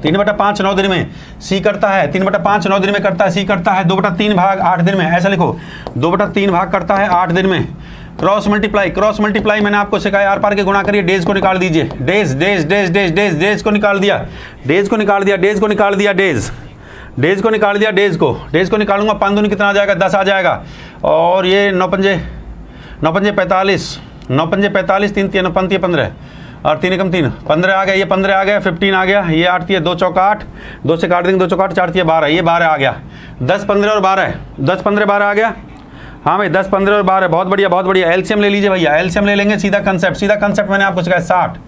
3/5 9 दिन में। C करता है 3/5 9 दिन में करता है। C करता है 2/3 भाग 8 दिन में, ऐसा लिखो 2/3 भाग करता है 8 दिन में। क्रॉस मल्टीप्लाई मैंने आपको सिखाया, आर पार के गुणा करिए, डेज को निकाल दीजिए। Days days days days days days को निकाल दिया, डेज को निकाल दिया, डेज को निकाल दिया, डेज डेज को निकाल दिया, डेज को निकालूंगा, 5 दूनी कितना आ जाएगा, 10 आ जाएगा। और ये 9 पंजे 45, 9 पंजे 45, 3 3 9 15 और 3 एकम 3 15 आ गया, ये 15 आ गया, 15 आ गया, ये 8 3 2 चौका 8, 2 से काट देंगे 2 चौका 8, 4 3 12, ये 12 आ गया। 10 15 और 12, 10 15 12 आ गया। हाँ भाई 10 15 और 12, बहुत बढ़िया बहुत बढ़िया। एलसीएम ले लीजिए भैया, एलसीएम ले लेंगे। सीधा कंसेप्ट मैंने आपको सिखाया 60।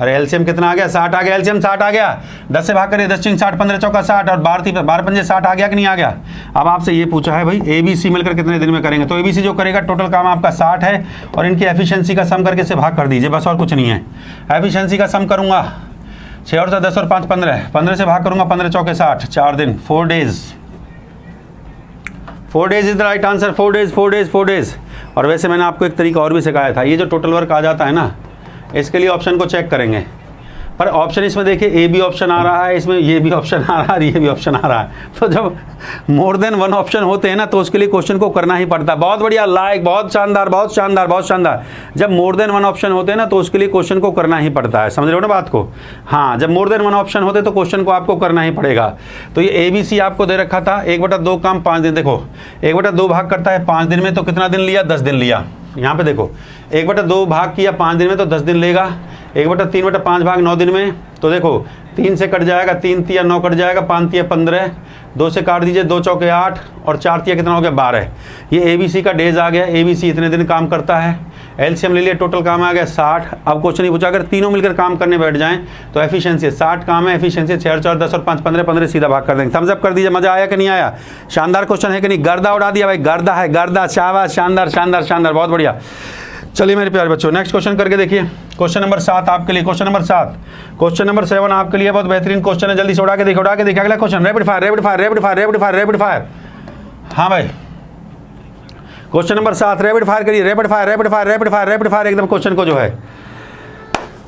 अरे एलसीएम कितना आ गया, 60 आ गया, एलसीएम 60 आ गया। 10 से भाग करिए, 10 3 60, 15 चौका 60 और 12 पंजे 60 आ गया कि नहीं आ गया। अब आपसे ये पूछा है भाई ABC मिलकर कितने दिन में करेंगे, तो ABC जो करेगा टोटल काम आपका 60 है और इनकी एफिशिएंसी का सम करके से भाग कर दीजिए, बस और कुछ नहीं है। एफिशिएंसी का सम करूंगा 6 और 10 और 5 15, 15 से भाग करूंगा, 15 चौके 60, 4 दिन 4 days. 4 days is the right answer, 4 days 4 days 4 days. और वैसे मैंने आपको एक तरीका और भी सिखाया था, ये जो टोटल वर्क आ जाता है ना, इसके लिए ऑप्शन को चेक करेंगे। पर ऑप्शन इसमें देखिए ए भी ऑप्शन आ रहा है, इसमें ये भी ऑप्शन आ रहा है, ये भी ऑप्शन आ रहा है। तो जब मोर देन वन ऑप्शन होते हैं ना तो उसके लिए क्वेश्चन को करना ही पड़ता है। बहुत बढ़िया, लाइक, बहुत शानदार, बहुत शानदार, बहुत शानदार। जब मोर देन वन ऑप्शन होते हैं ना तो उसके लिए क्वेश्चन को करना ही पड़ता है, समझ रहे हो ना बात को। हाँ, जब मोर देन वन ऑप्शन होते तो क्वेश्चन को आपको करना ही पड़ेगा। तो ये ABC आपको दे रखा था, 1/2 काम 5 दिन। देखो 1/2 भाग करता है 5 दिन में, तो कितना दिन लिया? 10 दिन लिया। यहाँ पे देखो 1/2 भाग किया 5 दिन में तो 10 दिन लेगा। 1/3/5 भाग 9 दिन में, तो देखो 3 से कट जाएगा, 3 तिया 9 कट जाएगा, 5 तिया 15, 2 से काट दीजिए, 2 चौके 8 और 4 तिया कितना हो गया? 12। ये ABC का डेज आ गया। ABC इतने दिन काम करता है। LCM ले लिया, टोटल काम आ गया 60। अब क्वेश्चन ही पूछा अगर तीनों मिलकर काम करने बैठ जाएं तो एफिशिएंसी 60 काम है, एफिशिएंसी 6 और 4 10 और 5 15 15 सीधा भाग कर देंगे। थम्स अप कर दीजिए। मजा आया कि नहीं आया? शानदार क्वेश्चन है कि नहीं? गर्दा उड़ा दिया भाई, गर्दा है, गर्दा। शाबाश, शानदार शानदार शानदार, बहुत बढ़िया। चलिए मेरे प्यारे बच्चों, नेक्स्ट क्वेश्चन करके देखिए। क्वेश्चन नंबर 7 आपके लिए, क्वेश्चन नंबर 7। क्वेश्चन नंबर 7 आपके लिए बहुत बेहतरीन क्वेश्चन है, जल्दी से उड़ा के देखिए, उड़ा के देखिए। अगला question, rapid fire, rapid fire, rapid fire, rapid fire, rapid fire. हाँ भाई, क्वेश्चन नंबर 7 रैपिड फायर करिए, rapid fire, rapid fire, rapid fire, rapid fire एकदम क्वेश्चन को जो है।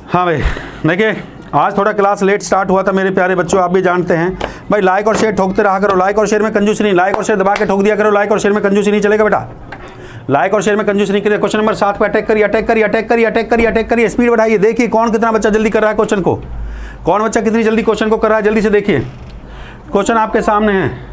हाँ भाई देखिए, आज थोड़ा क्लास लेट स्टार्ट हुआ था मेरे प्यारे बच्चों, आप भी जानते हैं भाई। लाइक और शेयर ठोकते रहा करो, लाइक और शेयर में कंजूसी नहीं, लाइक और शेयर दबा के ठोक दिया करो, लाइक और शेयर में कंजूसी नहीं चलेगा बेटा, लाइक और शेयर में कंजूस नहीं करिए। क्वेश्चन नंबर 7 पे अटैक करिए, अटैक करिए, अटैक करिए, अटैक करिए, अटैक करिए, स्पीड बढ़ाइए। देखिए कौन कितना बच्चा जल्दी कर रहा है क्वेश्चन को, कौन बच्चा कितनी जल्दी क्वेश्चन को कर रहा है, जल्दी से देखिए। क्वेश्चन आपके सामने है।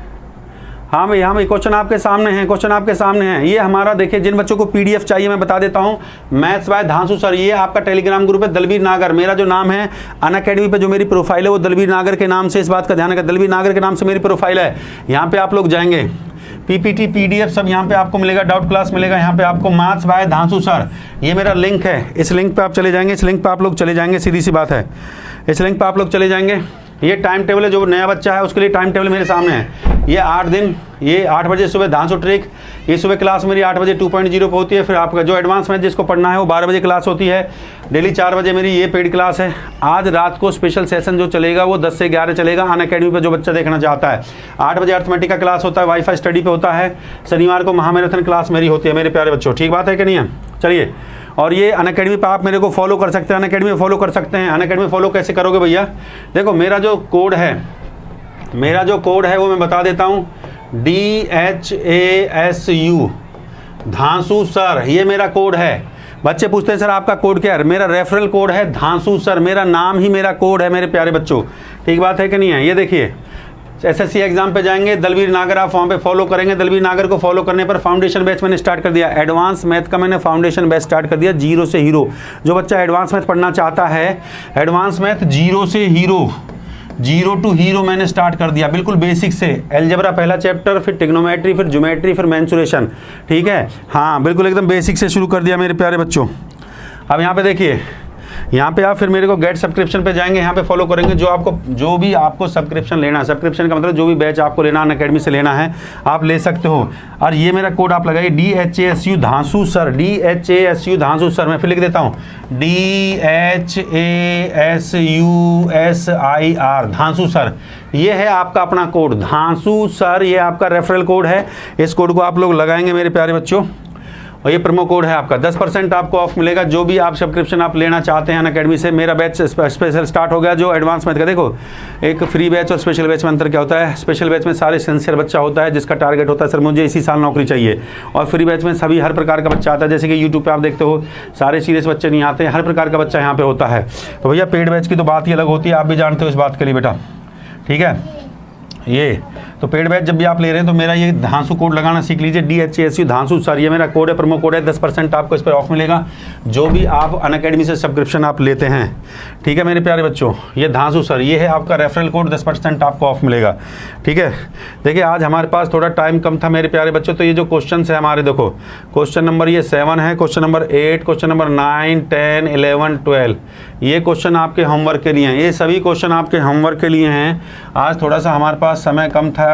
हाँ भाई, हाँ भाई, क्वेश्चन आपके सामने हैं, क्वेश्चन आपके सामने हैं। ये हमारा देखिए, जिन बच्चों को PDF चाहिए मैं बता देता हूँ, मैथ्स बाय धांसू सर, ये आपका टेलीग्राम ग्रुप है दलबीर नागर। मेरा जो नाम है अनअकैडमी पे जो मेरी प्रोफाइल है वो दलबीर नागर के नाम से, इस बात का ध्यान रखें, दलबीर नागर के नाम से मेरी प्रोफाइल है। यहाँ पे आप लोग जाएंगे, PPT PDF सब यहाँ पे आपको मिलेगा, डाउट क्लास मिलेगा यहाँ पे आपको, मैथ्स बाय धांसू सर, ये मेरा लिंक है। इस लिंक पे आप चले जाएंगे, इस लिंक पे आप लोग चले जाएंगे, सीधी सी बात है, इस लिंक पे आप लोग चले जाएंगे। ये टाइम टेबल है, जो नया बच्चा है उसके लिए टाइम टेबल मेरे सामने है। ये 8 दिन, ये 8 बजे सुबह धांसू ट्रिक, ये सुबह क्लास मेरी 8 बजे 2.0 पे होती है। फिर आपका जो एडवांस मैथ जिसको पढ़ना है वो 12 बजे क्लास होती है। डेली 4 बजे मेरी ये पेड क्लास है। आज रात को स्पेशल सेशन जो चलेगा वो 10 से 11 चलेगा अनअकैडमी पे, जो बच्चा देखना चाहता है। 8 बजे अर्थमेटिक का क्लास होता है, वाईफाई स्टडी पे होता है। शनिवार को महामैराथन क्लास मेरी होती है मेरे प्यारे बच्चों, ठीक बात है कि नहीं है? चलिए, और ये अनअकैडमी पे आप मेरे को फॉलो कर सकते हैं, अनअकैडमी में फॉलो कर सकते हैं। अनअकैडमी फॉलो कैसे करोगे भैया? देखो मेरा जो कोड है, मेरा जो कोड है वो मैं बता देता हूँ, DHASU धांसू सर, ये मेरा कोड है। बच्चे पूछते हैं सर आपका कोड क्या है? मेरा रेफरल कोड है धांसू सर, मेरा नाम ही मेरा कोड है मेरे प्यारे बच्चों, ठीक बात है कि नहीं है? ये देखिए, SSC एग्जाम पे जाएंगे, दलबीर नागर आप वहाँ पे फॉलो करेंगे। दलबीर नागर को फॉलो करने पर फाउंडेशन बैच मैंने स्टार्ट कर दिया, एडवांस मैथ का मैंने फाउंडेशन बैच स्टार्ट कर दिया, 0 से हीरो। जो बच्चा एडवांस मैथ पढ़ना चाहता है, एडवांस मैथ 0 से हीरो, 0 टू हीरो मैंने स्टार्ट कर दिया, बिल्कुल बेसिक से। अलजेब्रा पहला चैप्टर, फिर ट्रिग्नोमेट्री, फिर ज्योमेट्री, फिर मेंसुरेशन, ठीक है? हाँ बिल्कुल एकदम बेसिक से शुरू कर दिया मेरे प्यारे बच्चों। अब यहाँ पे देखिए, यहाँ पे आप फिर मेरे को गेट सब्सक्रिप्शन पे जाएंगे, यहाँ पे फॉलो करेंगे। जो भी आपको सब्सक्रिप्शन लेना है, सब्सक्रिप्शन का मतलब जो भी बैच आपको लेना है अनअकैडमी से लेना है आप ले सकते हो। और ये मेरा कोड आप लगाइए, DHASU धांसू सर, DHASU धांसू सर। मैं फिर लिख देता हूँ, DHASUSIR धांसू सर। ये है आपका अपना कोड धांसू सर, ये आपका रेफरल कोड है। इस कोड को आप लोग लगाएंगे मेरे प्यारे बच्चों, और ये प्रोमो कोड है आपका, 10% आपको ऑफ मिलेगा। जो भी आप सब्सक्रिप्शन आप लेना चाहते हैं अनअकैडमी से। मेरा बैच स्पेशल स्टार्ट हो गया, जो एडवांस मैथ का। देखो एक फ्री बैच और स्पेशल बैच में अंतर क्या होता है? स्पेशल बैच में सारे सिंसियर बच्चा होता है जिसका टारगेट होता है सर मुझे इसी साल नौकरी चाहिए, और फ्री बैच में सभी हर प्रकार का बच्चा आता है। जैसे कि यूट्यूब पे आप देखते हो सारे सीरियस बच्चे नहीं आते हैं, हर प्रकार का बच्चा यहाँ पे होता है। तो भैया पेड बैच की तो बात ही अलग होती है, आप भी जानते हो इस बात के लिए बेटा, ठीक है? ये तो पेड बैच जब भी आप ले रहे हैं तो मेरा ये धांसू कोड लगाना सीख लीजिए, DHASU धांसू सर, ये मेरा कोड है, प्रोमो कोड है, 10% आपको इस पर ऑफ मिलेगा जो भी आप अनअकैडमी से सब्सक्रिप्शन आप लेते हैं, ठीक है मेरे प्यारे बच्चों? ये धांसू सर, ये है आपका रेफरल कोड, 10% आपको ऑफ मिलेगा, ठीक है? देखिए आज हमारे पास थोड़ा टाइम कम था मेरे प्यारे बच्चों, तो ये जो क्वेश्चन है हमारे, देखो क्वेश्चन नंबर ये 7 है, क्वेश्चन नंबर 8, क्वेश्चन नंबर 9, 10, 11, 12, ये क्वेश्चन आपके होमवर्क के लिए हैं। ये सभी क्वेश्चन आपके होमवर्क के लिए हैं। आज थोड़ा सा हमारे पास समय कम था,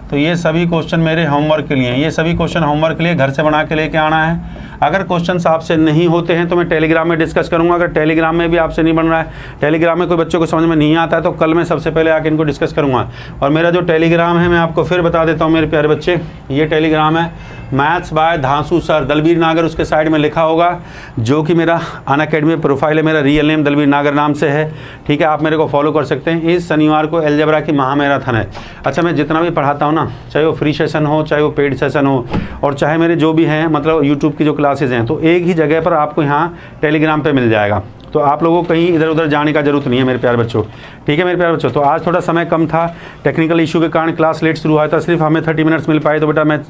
तो ये सभी क्वेश्चन मेरे होमवर्क के लिए हैं। ये सभी क्वेश्चन होमवर्क के लिए घर से बना के लेके आना है। अगर क्वेश्चंस आपसे नहीं होते हैं तो मैं टेलीग्राम में डिस्कस करूंगा। अगर टेलीग्राम में भी आपसे नहीं बन रहा है, टेलीग्राम में कोई बच्चों को समझ में नहीं आता है, तो कल मैं सबसे पहले आके इनको डिस्कस करूंगा। और मेरा जो टेलीग्राम है मैं आपको फिर बता देता हूँ मेरे प्यारे बच्चे, ये टेलीग्राम है मैथ्स बाय धांसू सर, दलबीर नागर उसके साइड में लिखा होगा, जो कि मेरा अनअकैडमी प्रोफाइल है, मेरा रियल नेम दलबीर नागर नाम से है, ठीक है। आप मेरे को फॉलो कर सकते हैं। इस शनिवार को अलजेब्रा की महामैराथन है। अच्छा, मैं जितना भी पढ़ाता हूँ ना, चाहे वो फ्री सेशन हो, चाहे वो पेड सेशन हो, और चाहे मेरे जो भी हैं मतलब यूट्यूब की जो क्लासेज हैं, तो एक ही जगह पर आपको यहाँ टेलीग्राम पे मिल जाएगा। तो आप लोगों को कहीं इधर उधर जाने का जरूरत नहीं है मेरे प्यारे बच्चों, ठीक है मेरे प्यारे बच्चों। तो आज थोड़ा समय कम था, टेक्निकल इशू के कारण क्लास लेट शुरू हुआ था, सिर्फ हमें 30 मिनट्स मिल पाए, तो बेटा मैं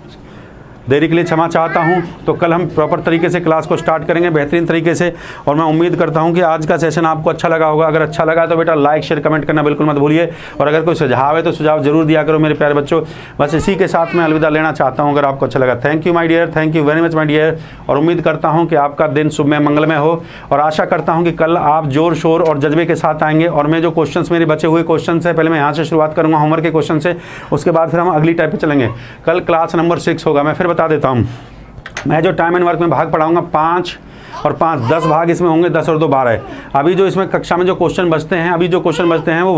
देरी के लिए क्षमा चाहता हूं। तो कल हम प्रॉपर तरीके से क्लास को स्टार्ट करेंगे, बेहतरीन तरीके से, और मैं उम्मीद करता हूं कि आज का सेशन आपको अच्छा लगा होगा। अगर अच्छा लगा तो बेटा लाइक शेयर कमेंट करना बिल्कुल मत भूलिए, और अगर कोई सुझाव है तो सुझाव जरूर दिया करो मेरे प्यारे बच्चों। बस इसी के साथ मैं अलविदा लेना चाहता हूँ, अगर आपको अच्छा लगा। Thank you my dear, thank you very much my dear, और उम्मीद करता हूँ कि आपका दिन शुभमय मंगलमय हो, और आशा करता हूँ कि कल आप जोर शोर और जज्बे के साथ आएंगे। और मैं जो क्वेश्चंस मेरे बचे हुए क्वेश्चंस है, पहले मैं यहाँ से शुरुआत करूँगा होमवर्क के क्वेश्चन से, उसके बाद फिर हम अगली टाइप पे चलेंगे। कल क्लास नंबर 6 होगा। मैं फिर बता देता हूँ, मैं जो टाइम एंड वर्क में भाग पढ़ाऊंगा 5 और 5 10 भाग इसमें होंगे, 10 और 2 12। अभी जो इसमें कक्षा में जो क्वेश्चन बचते हैं, अभी जो क्वेश्चन बचते हैं वो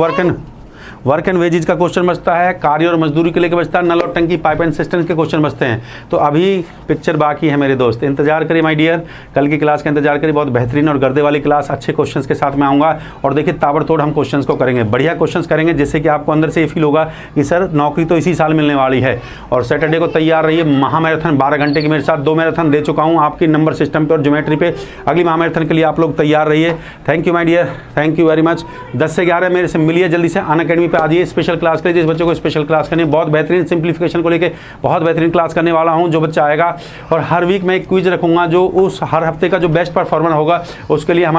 वर्क एंड वेजेज का क्वेश्चन बचता है, कार्य और मजदूरी के लेकर बचता है, नल और टंकी पाइप एंड सिस्टम के क्वेश्चन बचते हैं। तो अभी पिक्चर बाकी है मेरे दोस्त, इंतजार करिए माय डियर, कल की क्लास का इंतजार करिए। बहुत बेहतरीन और गर्दे वाली क्लास, अच्छे क्वेश्चंस के साथ मैं आऊँगा, और देखिए ताबड़तोड़ हम क्वेश्चंस को करेंगे, बढ़िया क्वेश्चंस करेंगे, जिससे कि आपको अंदर से ये फील होगा कि सर नौकरी तो इसी साल मिलने वाली है। और सैटरडे को तैयार रहिए, महामैराथन 12 घंटे की मेरे साथ 2 मैराथन दे चुका हूँ आपकी नंबर सिस्टम पर और ज्योमेट्री पे। अगली महामैराथन के लिए आप लोग तैयार रहिए। Thank you my dear, thank you very much. 10 से 11 मेरे से मिलिए, जल्दी से अनअकैडमी पे आ जाइए, स्पेशल क्लास के लिए। जिस बच्चों को स्पेशल क्लास करनी है, बहुत बेहतरीन सिंप्लीफिकेशन को लेके बहुत बेहतरीन क्लास करने वाला हूं। जो बच्चा आएगा, और हर वीक मैं एक क्विज रखूंगा, जो उस हर हफ्ते का जो बेस्ट परफॉर्मर होगा उसके लिए हमारा